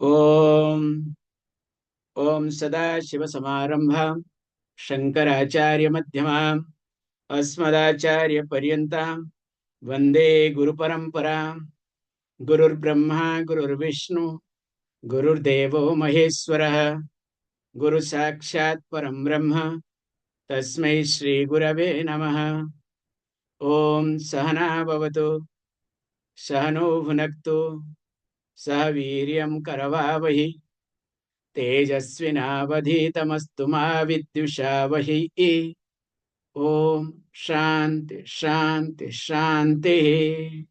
Om Om Sadashivasamarambha Shankaracharya Madhyamam Asmadacharya Paryantam Vande Guru Paramparam Gurur Brahma Gurur Vishnu Gurur Devo Maheswara Guru Sakshat Param Brahma Tasmai Shri Gurave Namaha. Om Sahana Bhavatu Sahano Bhunaktu Sah Viryam Karavavahi तेजस्विनावधीतमस्तु मा विद्विषावहि. ओम शांति शांति शांति.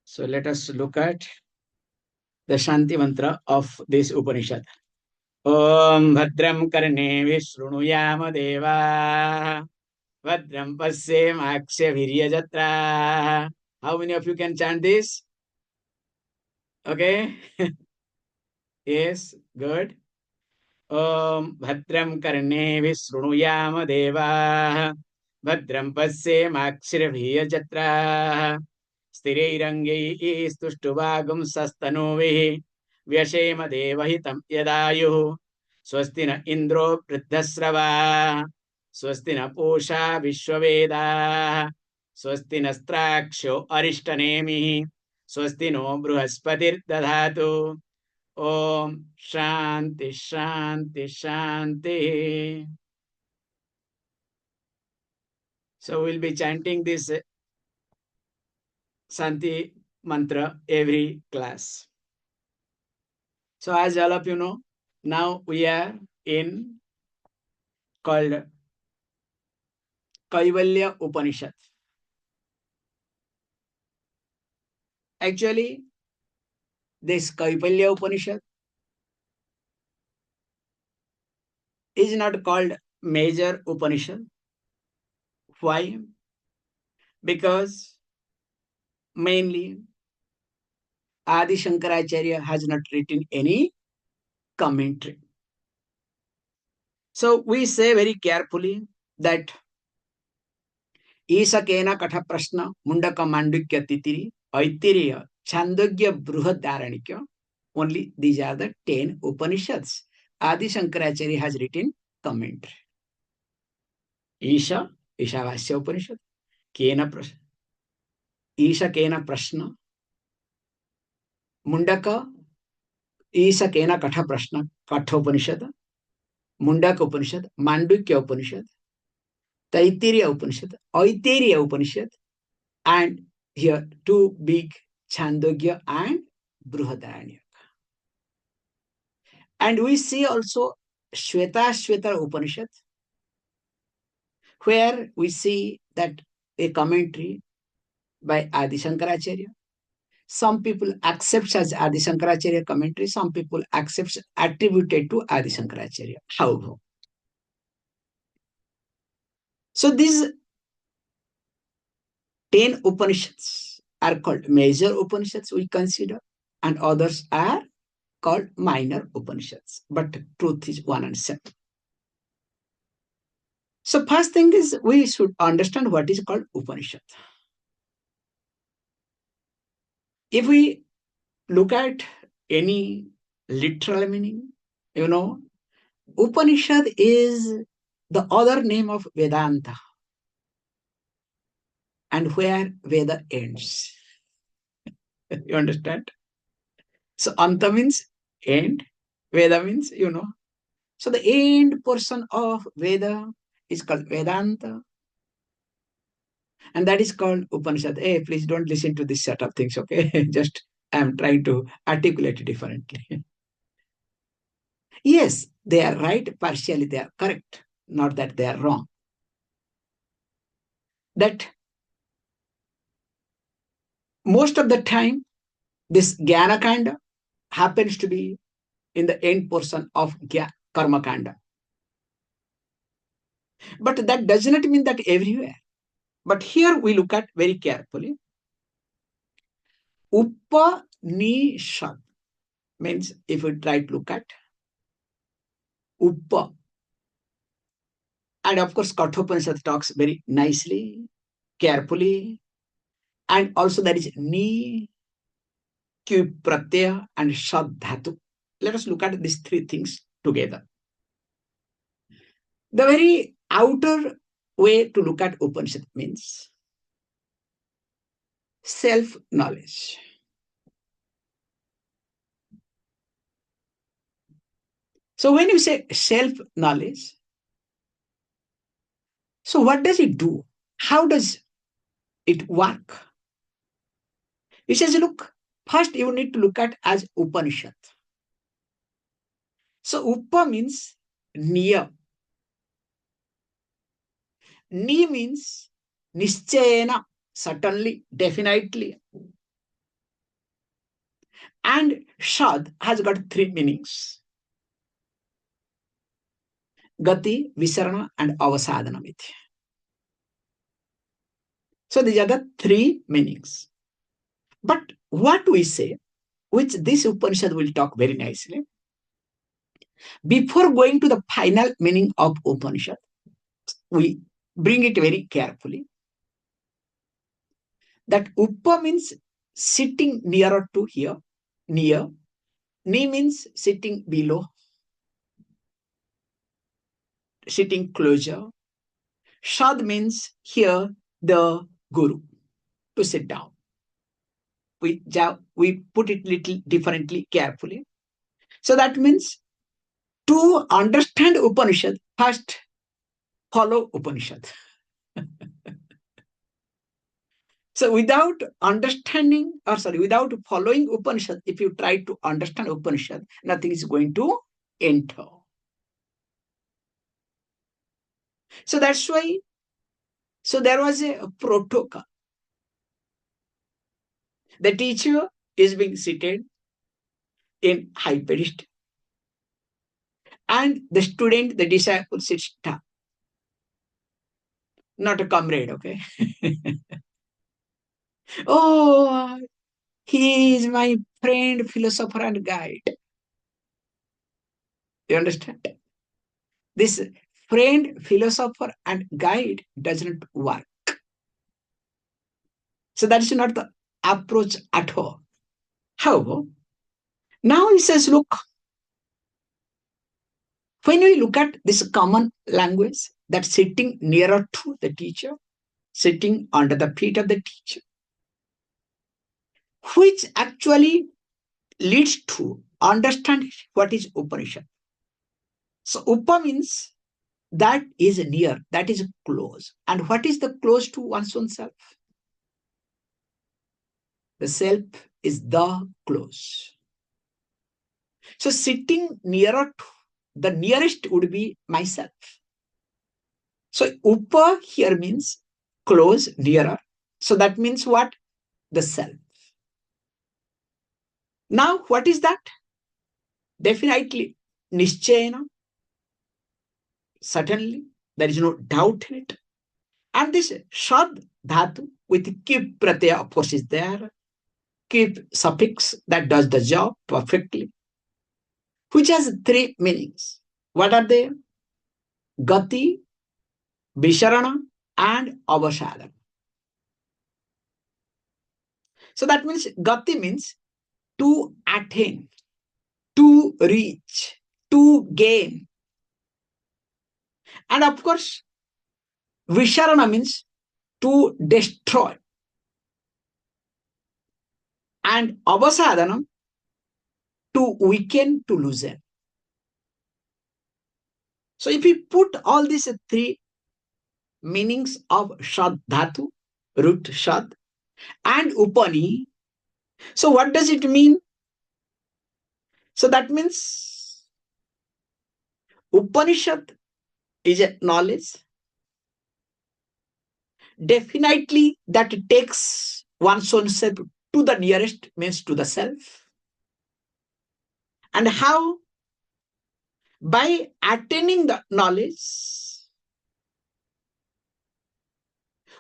So let us look at the Shanti mantra of this Upanishad. Om Bhadram Karnevi Shrunuyama Deva Bhadram Pasye Maksya Viryajatra. How many of you can chant this? Okay. Yes, good. Om Bhadram Karnevi Shrunuyama Deva Bhadram Pasye Makshirabhiyajatra Sthirairangai Stuštuvagum Sastanuvihi Vyashema Devahitam Yadayuhu Swastina Indro Vriddhasrava Swastina Pusha Vishvaveda Swastina Straksho Arishtanemihi Swastino Bruhaspatir Dadhatu. Om Shanti Shanti Shanti. So we'll be chanting this Shanti mantra every class. So as all of you know, now we are in called Kaivalya Upanishad. Actually, this Kaivalya Upanishad is not called major Upanishad. Why? Because mainly Adi Shankaracharya has not written any commentary. So we say very carefully that Isakena Katha Prashna Mundaka Mandukya Titiri Aitiriya Chandogya Bruhadaranike. Only these are the 10 Upanishads. Adi Shankaracharya has written commentary. Isha Ishavasya Upanishad Kena Prashna Isha Kena Prashna Mundaka Isha Kena Katha Prashna Katha Upanishad Mundaka Upanishad Mandukya Upanishad Taittiriya Upanishad Aitiriya Upanishad, and here two big Chandogya and Bruhadaranyaka. And we see also Shvetashvatara Upanishad, where we see that a commentary by Adi Shankaracharya. Some people accept as Adi Shankaracharya commentary, some people accept attributed to Adi Shankaracharya. How? So these 10 Upanishads are called major Upanishads, we consider, and others are called minor Upanishads. But truth is one and same. So first thing is we should understand what is called Upanishad. If we look at any literal meaning, Upanishad is the other name of Vedanta, and where Veda ends. You understand? So Anta means end, Veda means, So the end portion of Veda is called Vedanta, and that is called Upanishad. Hey, please don't listen to this set of things, okay? Just I'm trying to articulate it differently. Yes, they are right, partially they are correct, not that they are wrong. That most of the time, this Jnana Kanda happens to be in the end portion of Karma Kanda. But that does not mean that everywhere. But here we look at very carefully. Upanishad means, if we try to look at Upa, and of course Kathopanishad talks very nicely, carefully, And also there is ni, Q pratyaya, and shad dhatu. Let us look at these three things together. The very outer way to look at Upanishad means self-knowledge. So when you say self-knowledge, so what does it do? How does it work? He says, look, first you need to look at as Upanishad. So Upa means near. Ni means nischayena, certainly, definitely. And Shad has got three meanings. Gati, Visarana, and Avasadhanamiti. So these are the three meanings. But what we say, which this Upanishad will talk very nicely, before going to the final meaning of Upanishad, we bring it very carefully. That Upa means sitting nearer to here, near. Ni means sitting below, sitting closer. Shad means here the Guru, to sit down. We put it little differently, carefully. So that means to understand Upanishad, first follow Upanishad. So without understanding, without following Upanishad, if you try to understand Upanishad, nothing is going to enter. So that's why, so there was a protocol. The teacher is being seated in high pedestal, and the student, the disciple, sits down. Not a comrade, okay? Oh, he is my friend, philosopher, and guide. You understand? This friend, philosopher, and guide doesn't work. So that is not the approach at all. However, now he says, look, when we look at this common language, that sitting nearer to the teacher, sitting under the feet of the teacher, which actually leads to understand what is Upanishad. So Upa means that is near, that is close. And what is the close to one's own self? The self is the close. So sitting nearer to, the nearest would be myself. So Upa here means close, nearer. So that means what? The self. Now, what is that? Definitely, Nischayana. Certainly, there is no doubt in it. And this Shad Dhatu with Kip Pratyaya, of course, is there. Kip suffix that does the job perfectly, which has three meanings. What are they? Gati, Visharana, and Avasadhana. So that means Gati means to attain, to reach, to gain. And of course, Visharana means to destroy. And Avasadhanam, to weaken, to loosen. So if we put all these three meanings of Shad Dhatu, root Shad, and Upani, so what does it mean? So that means Upanishad is a knowledge. Definitely that takes one's own self to the nearest, means to the self. And how? By attaining the knowledge,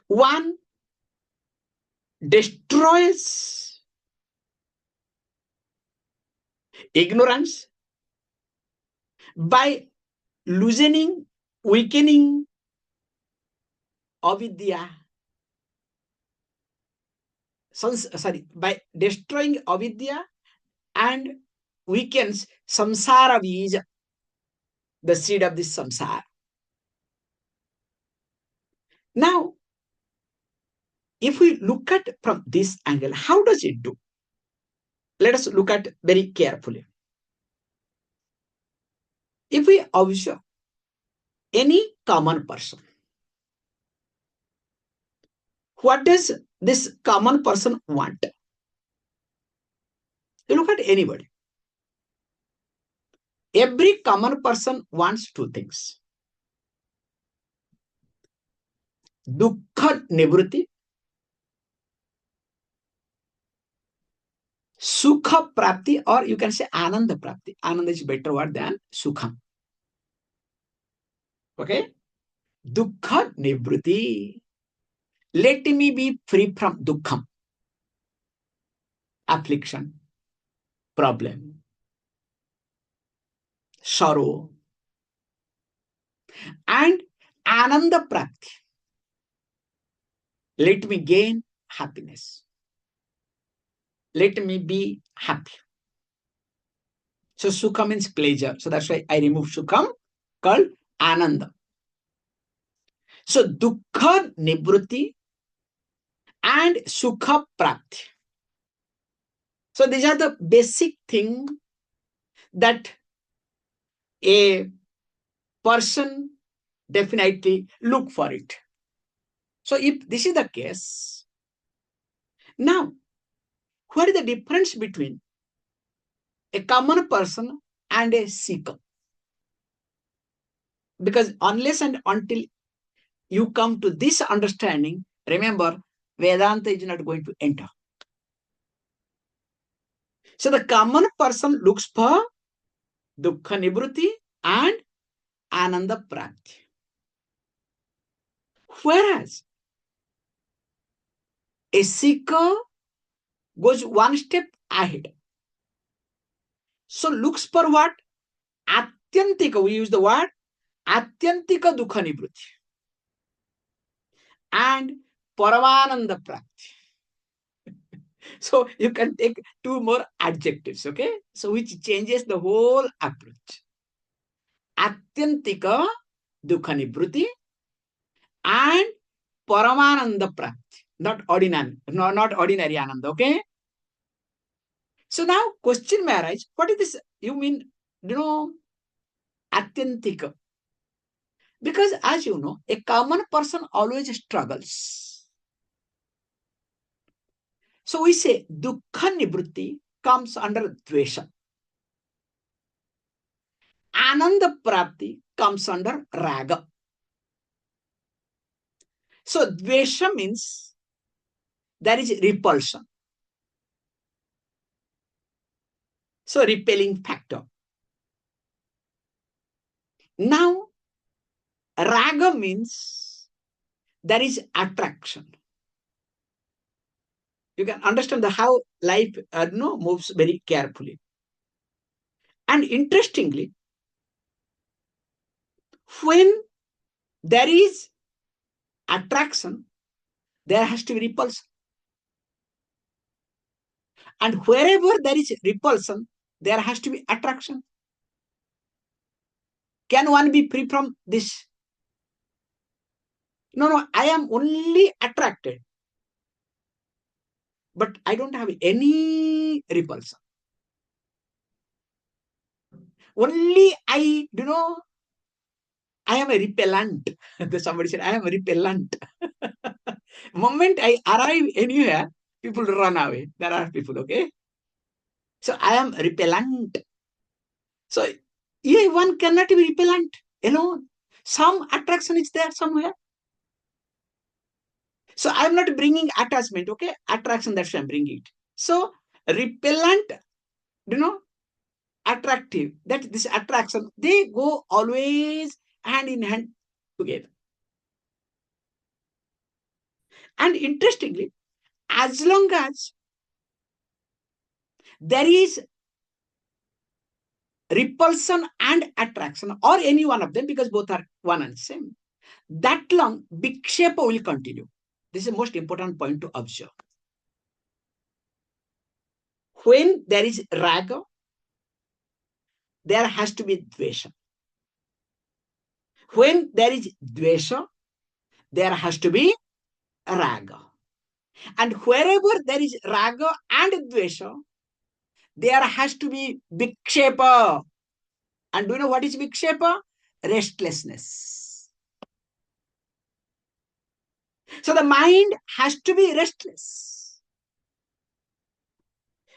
one destroys ignorance by loosening, weakening avidya. by destroying avidya and weakens samsara bija, the seed of this samsara. Now, if we look at from this angle, how does it do? Let us look at very carefully. If we observe any common person, what does this common person want? You look at anybody. Every common person wants two things: dukkha nivritti, sukha prapti, or you can say ananda prapti. Ananda is a better word than sukham. Okay? Dukkha nivritti. Let me be free from dukkham, affliction, problem, sorrow, and ananda prapti. Let me gain happiness. Let me be happy. So sukha means pleasure. So that's why I remove sukham, called ananda. So dukkha nivritti and sukha prapti. So these are the basic things that a person definitely look for it. So if this is the case, now what is the difference between a common person and a seeker? Because unless and until you come to this understanding, remember, Vedanta is not going to enter. So the common person looks for dukkha nivritti and ananda prapti. Whereas a seeker goes one step ahead. So looks for what? Atyantika, we use the word atyantika dukkha nivritti and paramananda prapti. So you can take two more adjectives, okay? So which changes the whole approach. Atyantika dukkha nivritti and paramananda prapti. Not ordinary ananda, okay? So now question may arise, what is this? You mean, atyantika? Because as you know, a common person always struggles. So we say dukkha nivritti comes under dvesha. Ananda prapti comes under raga. So dvesha means there is repulsion. So repelling factor. Now, raga means there is attraction. You can understand how life moves very carefully. And interestingly, when there is attraction, there has to be repulsion. And wherever there is repulsion, there has to be attraction. Can one be free from this? No, I am only attracted, but I don't have any repulsion. Only I am a repellent. Somebody said, I am a repellent. Moment I arrive anywhere, people run away. There are people, okay? So I am repellent. So yeah, one cannot be repellent alone. Some attraction is there somewhere. So I am not bringing attachment, okay? Attraction, that's why I'm bringing it. So repellent, attractive, that this attraction, they go always hand in hand together. And interestingly, as long as there is repulsion and attraction, or any one of them, because both are one and same, that long vikshepa will continue. This is the most important point to observe. when there is raga, there has to be dvesha. When there is dvesha, there has to be raga. And wherever there is raga and dvesha, there has to be vikshepa. And do you know what is vikshepa? Restlessness. So the mind has to be restless.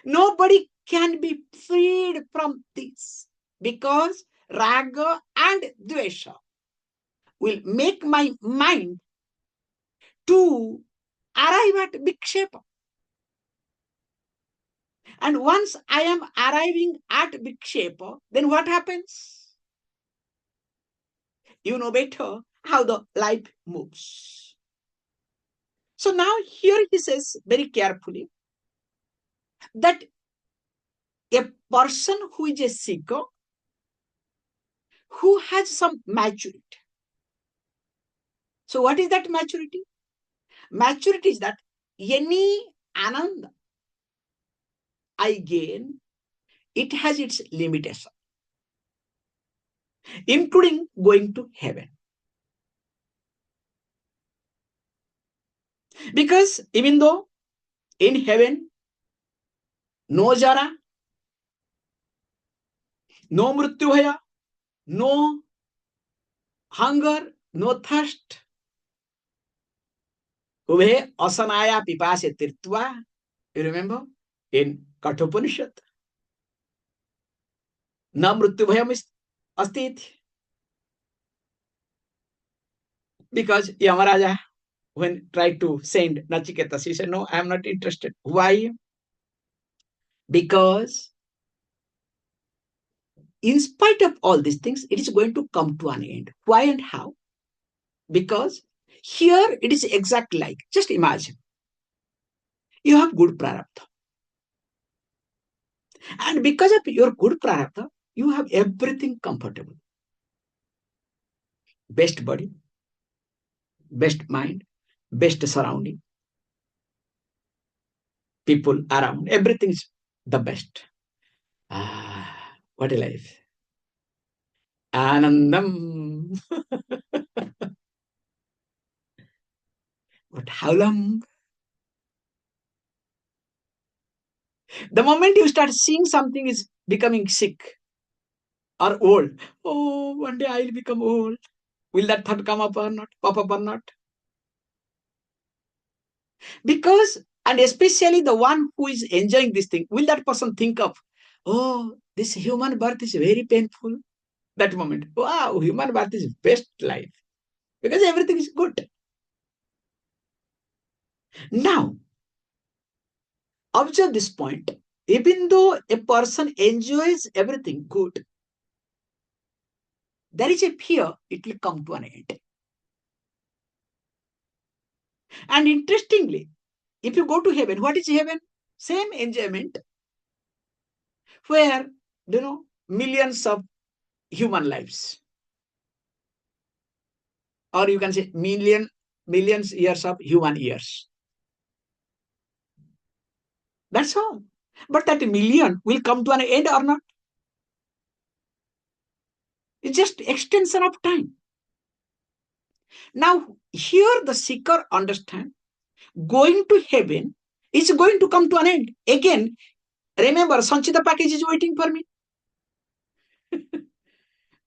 Nobody can be freed from this because raga and dvesha will make my mind to arrive at vikshepa. And once I am arriving at vikshepa, then what happens? You know better how the life moves. So now here he says very carefully that a person who is a seeker, who has some maturity. So what is that maturity? Maturity is that any ananda I gain, it has its limitation, including going to heaven. Because even though in heaven, no jara, no mrityubhaya, no hunger, no thirst, ubhe asanaya pipase tirtva, you remember in Kathopanishad, na mrityubhayam asti. Because Yamaraja, when tried to send Nachiketas, he said, no, I am not interested. Why? Because in spite of all these things, it is going to come to an end. Why and how? Because here it is exactly like, just imagine, you have good prarabdha. And because of your good prarabdha, you have everything comfortable. Best body, best mind, best surrounding, people around, everything is the best. Ah, what a life. Anandam. But how long? The moment you start seeing something is becoming sick or old, oh, one day I'll become old. Will that thought come up or not? Pop up or not? Because, and especially the one who is enjoying this thing, will that person think of, oh, this human birth is very painful? That moment, wow, human birth is best life because everything is good. Now, observe this point. Even though a person enjoys everything good, there is a fear it will come to an end. And interestingly, if you go to heaven, what is heaven? Same enjoyment where, millions of human lives, or you can say millions years of human years. That's all. But that million will come to an end or not? It's just extension of time. Now, here the seeker understand going to heaven is going to come to an end. Again, remember, Sanchita package is waiting for me.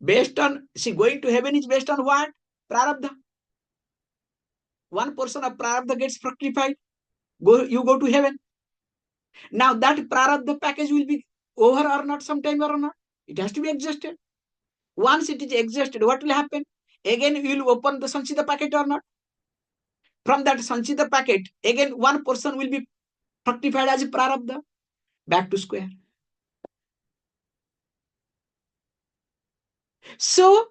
Based on, going to heaven is based on what? Prarabdha. One portion of prarabdha gets fructified. You go to heaven. Now that prarabdha package will be over or not sometime or not. It has to be exhausted. Once it is exhausted, what will happen? Again, you will open the Sanchita packet or not? From that Sanchita packet, again, one portion will be fructified as a prarabdha. Back to square. So,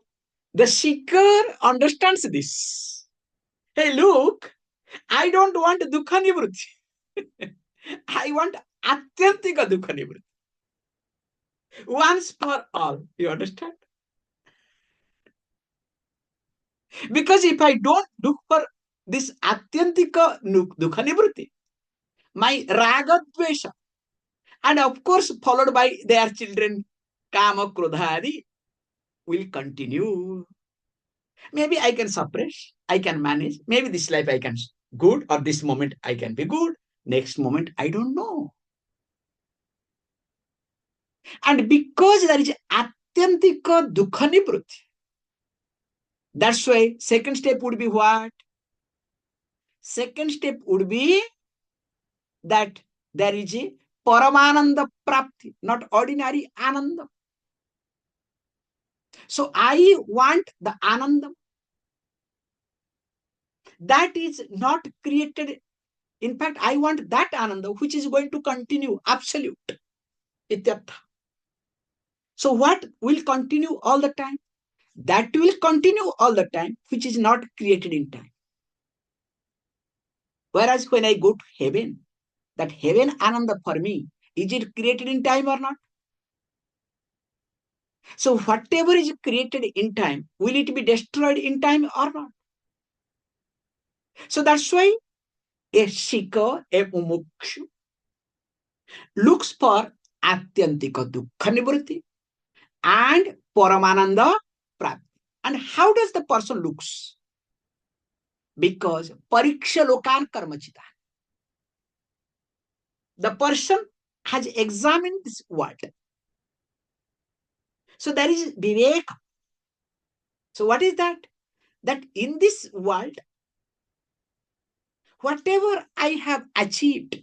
the seeker understands this. Hey, look, I don't want dukkha nivrutti. I want atyantika dukkha nivrutti. Once for all. You understand? Because if I don't look for this atyantika dukkha nivrutti, my raga dvesha And of course, followed by their children, Kama, Krodha, Adi, will continue. Maybe I can suppress, I can manage. Maybe this life I can good, or this moment I can be good. Next moment, I don't know. And because there is atyantika dukha nivrutti, that's why second step would be what? Second step would be that there is a Paramananda Prapti, not ordinary Ananda. So I want the Ananda that is not created. In fact, I want that Ananda which is going to continue, absolute. Ityartha. So what will continue all the time? That will continue all the time, which is not created in time. Whereas when I go to heaven, that heaven Ananda for me, is it created in time or not? So whatever is created in time, will it be destroyed in time or not? So that's why a seeker, a mumukshu, looks for atyantika dukkha nivritti and paramananda prapti. And how does the person looks? Because pariksha lokan karmachita. The person has examined this world. So there is viveka. So what is that? That in this world, whatever I have achieved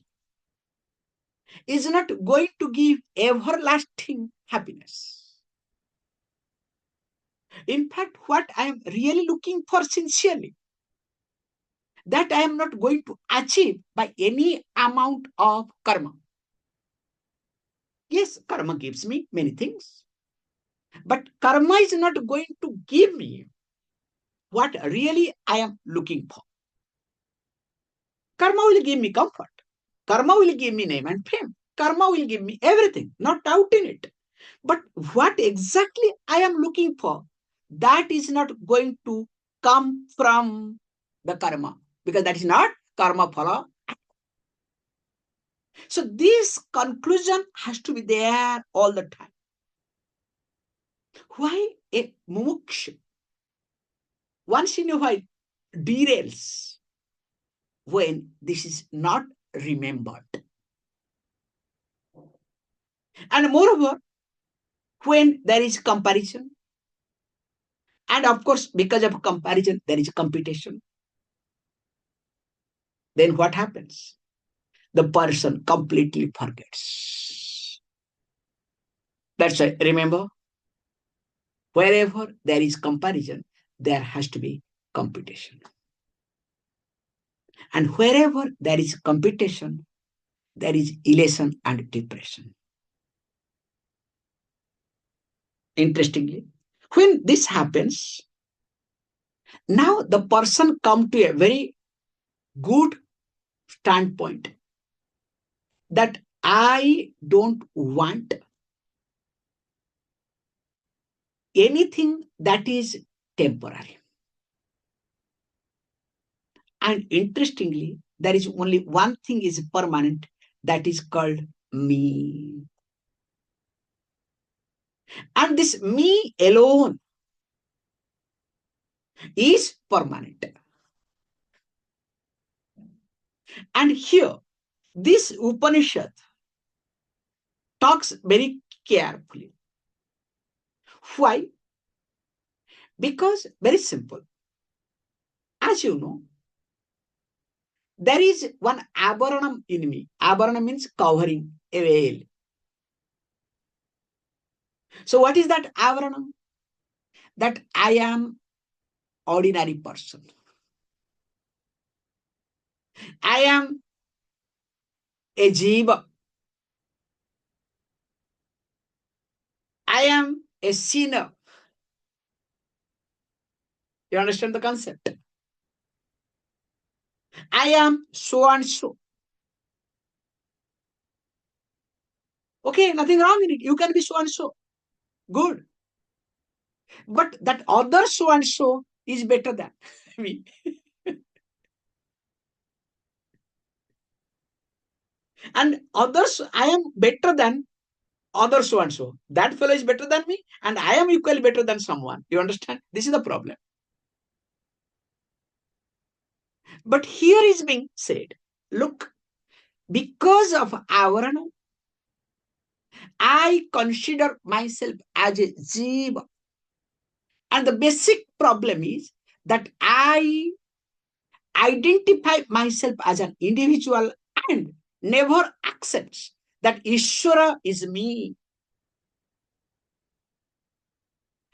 is not going to give everlasting happiness. In fact, what I am really looking for sincerely, that I am not going to achieve by any amount of karma. Yes, karma gives me many things, but karma is not going to give me what really I am looking for. Karma will give me comfort. Karma will give me name and fame. Karma will give me everything, not doubt in it. But what exactly I am looking for, that is not going to come from the karma, because that is not karma phala. So this conclusion has to be there all the time. Why a mumuksha once in a while derails when this is not remembered? And moreover, when there is comparison, and of course, because of comparison, there is competition, then what happens? The person completely forgets. That's why, remember, wherever there is comparison, there has to be competition. And wherever there is competition, there is elation and depression. Interestingly, when this happens, now the person comes to a very good standpoint that I don't want anything that is temporary. And interestingly, there is only one thing is permanent, that is called me. And this me alone is permanent. And here, this Upanishad talks very carefully. Why? Because very simple. As you know, there is one avaranam in me. Avaranam means covering, a veil. So what is that avaranam? That I am ordinary person. I am a jiva. I am a sinner. You understand the concept? I am so and so. Okay, nothing wrong in it. You can be so and so. Good. But that other so and so is better than me. And others, I am better than other so and so. That fellow is better than me, and I am equally better than someone. You understand? This is the problem. But here is being said, look, because of avarana, I consider myself as a jiva. And the basic problem is that I identify myself as an individual and never accepts that Ishvara is me.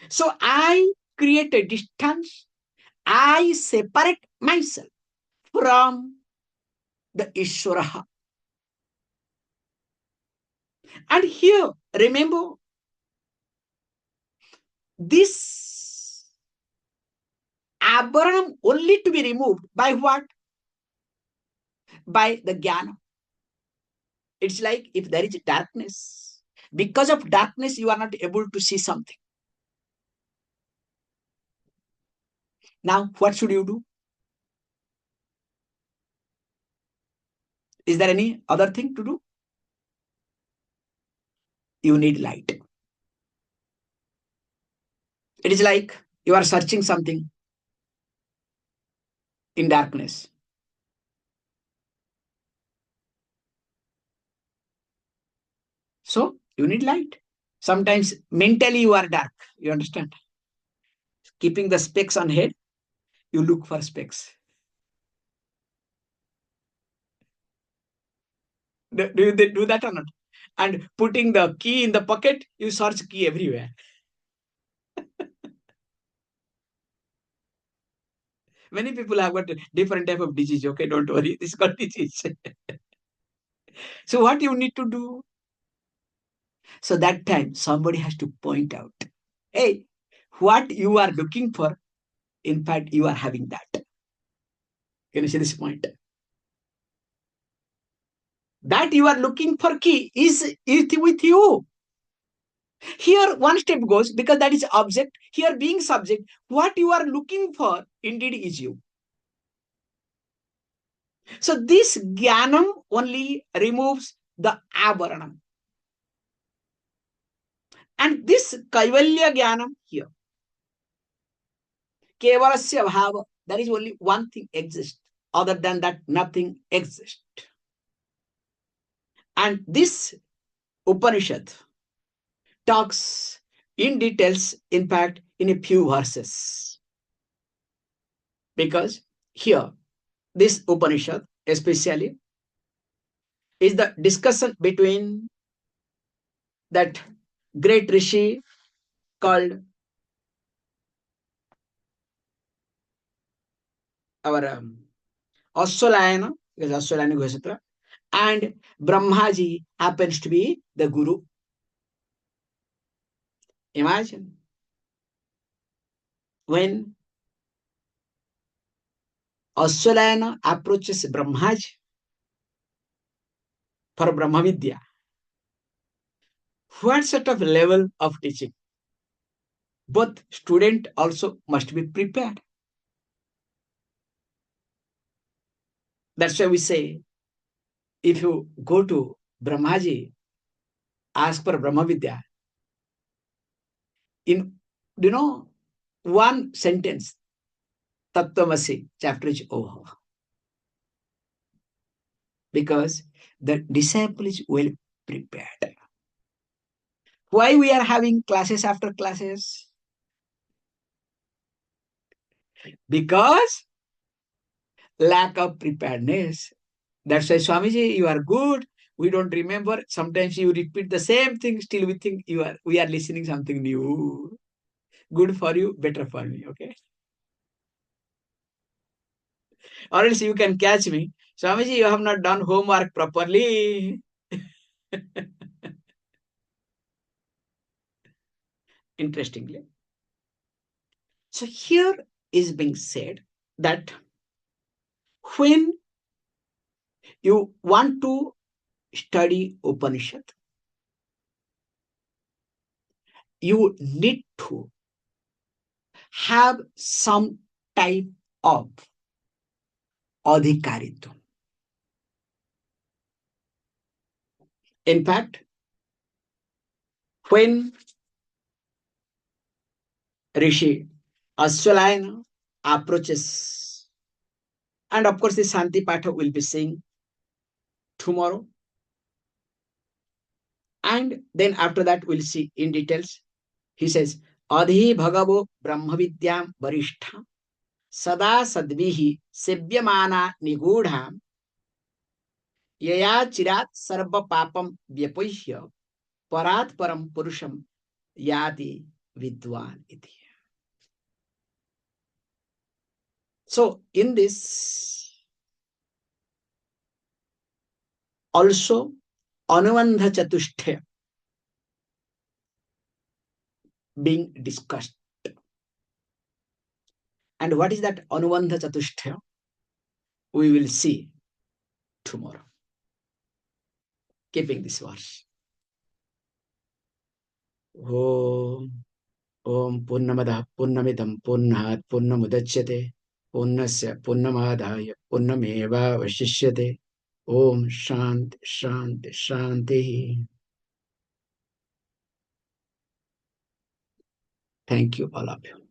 So I create a distance. I separate myself from the Ishvara. And here, remember, this aberration only to be removed by what? By the jnana. It's like if there is darkness, because of darkness, you are not able to see something. Now, what should you do? Is there any other thing to do? You need light. It is like you are searching something in darkness. So you need light. Sometimes mentally you are dark. You understand? Keeping the specs on head, you look for specs. Do you do that or not? And putting the key in the pocket, you search key everywhere. Many people have got different type of disease. Okay, don't worry. This is called disease. So what you need to do? So that time somebody has to point out, hey, what you are looking for, in fact, you are having that. Can you see this point? That you are looking for key is with you. Here one step goes, because that is object. Here being subject, what you are looking for indeed is you. So this jnanam only removes the avaranam. And this kaivalya jnanam here, kevalasya bhava, there is only one thing exists. Other than that, nothing exists. And this Upanishad talks in details, in fact, in a few verses. Because here, this Upanishad especially is the discussion between that great rishi called our Ashwalayana, because Ashwalayana Gosatra, and Brahmaji happens to be the Guru. Imagine when Ashwalayana approaches Brahmaji for Brahma Vidya, what sort of level of teaching? Both student also must be prepared. That's why we say, if you go to Brahmaji, ask for Brahma Vidya, in, one sentence, Tattvamasi chapter is over. Because the disciple is well prepared. Why we are having classes after classes? Because lack of preparedness. That's why, Swamiji, you are good. We don't remember. Sometimes you repeat the same thing. Still, we think we are listening something new. Good for you, better for me. Okay. Or else you can catch me. Swamiji, you have not done homework properly. Interestingly. So here is being said that when you want to study Upanishad, you need to have some type of adhikaritvam. In fact, when Rishi Ashwalayana approaches, and of course, the Shanti Patha will be sing tomorrow. And then after that, we'll see in details. He says, Adhi Bhagavo Brahmavidyam Varishtha Sada Sadvihi Sevyamana Nigudham Yaya Chirat Sarva Papam Vyapahya Parat Param Purusham Yati Vidwan Iti. So, in this, also Anuvandha Chatushtaya being discussed. And what is that Anuvandha Chatushtaya? We will see tomorrow. Keeping this verse. Om Om Purnamada Purnamidam Purnat Purnamudachyate Purnasya Purnamadaya Purnameva Vashishyate Om Shanti Shanti Shanti. Thank you, all of you.